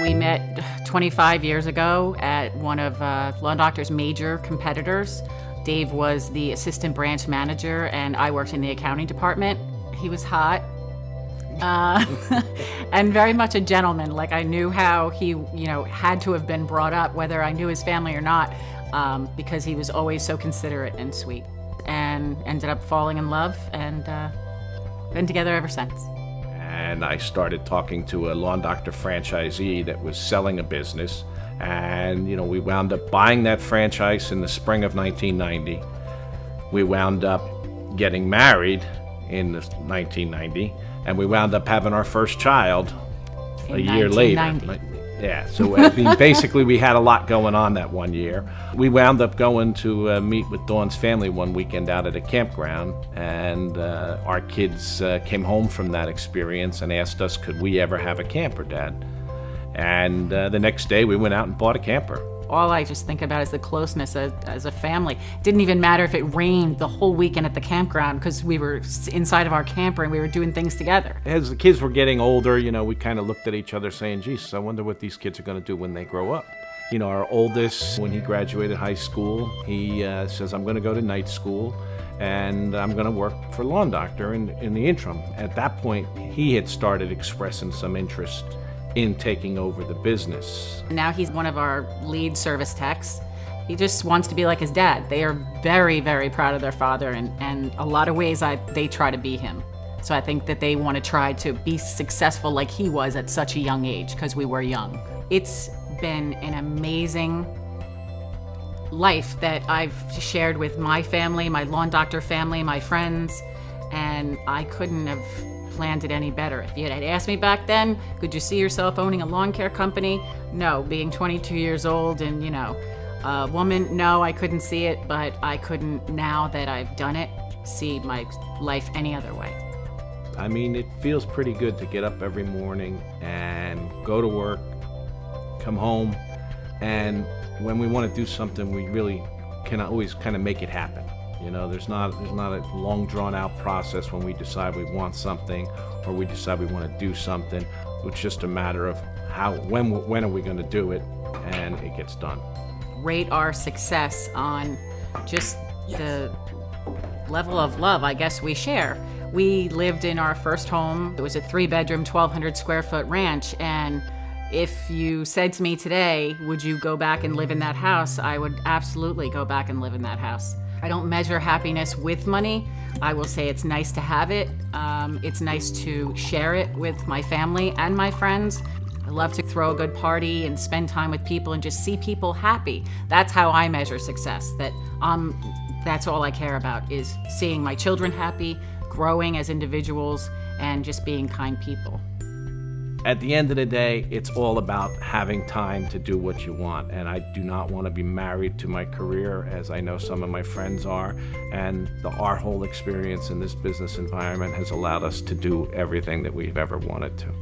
We met 25 years ago at one of Law Doctor's major competitors. Dave was the assistant branch manager, and I worked in the accounting department. He was hot, and very much a gentleman. Like, I knew how he, had to have been brought up, whether I knew his family or not, because he was always so considerate and sweet. And ended up falling in love, and been together ever since. And I started talking to a Lawn Doctor franchisee that was selling a business. And, we wound up buying that franchise in the spring of 1990. We wound up getting married in 1990. And we wound up having our first child a year later. Yeah, so basically we had a lot going on that one year. We wound up going to meet with Dawn's family one weekend out at a campground, and our kids came home from that experience and asked us, could we ever have a camper, Dad? And the next day we went out and bought a camper. All I just think about is the closeness as a family. It didn't even matter if it rained the whole weekend at the campground, because we were inside of our camper and we were doing things together. As the kids were getting older, we kind of looked at each other saying, geez, I wonder what these kids are going to do when they grow up. Our oldest, when he graduated high school, he says, I'm going to go to night school and I'm going to work for Lawn Doctor in the interim. At that point, he had started expressing some interest in taking over the business. Now he's one of our lead service techs. He just wants to be like his dad. They are very, very proud of their father, and a lot of ways they try to be him. So I think that they want to try to be successful like he was at such a young age, because we were young. It's been an amazing life that I've shared with my family, my Lawn Doctor family, my friends, and I couldn't have planned it any better. If you had asked me back then, could you see yourself owning a lawn care company? No. Being 22 years old and, a woman, no, I couldn't see it, but I couldn't, now that I've done it, see my life any other way. I mean, it feels pretty good to get up every morning and go to work, come home, and when we want to do something, we really can always kind of make it happen. There's not a long drawn-out process when we decide we want something or we decide we want to do something. It's just a matter of when are we going to do it, and it gets done. Rate our success on just the level of love I guess we share. We lived in our first home. It was a 3-bedroom, 1,200 square foot ranch, and if you said to me today, would you go back and live in that house? I would absolutely go back and live in that house. I don't measure happiness with money. I will say it's nice to have it. It's nice to share it with my family and my friends. I love to throw a good party and spend time with people and just see people happy. That's how I measure success. That's all I care about, is seeing my children happy, growing as individuals, and just being kind people. At the end of the day, it's all about having time to do what you want. And I do not want to be married to my career, as I know some of my friends are. And our whole experience in this business environment has allowed us to do everything that we've ever wanted to.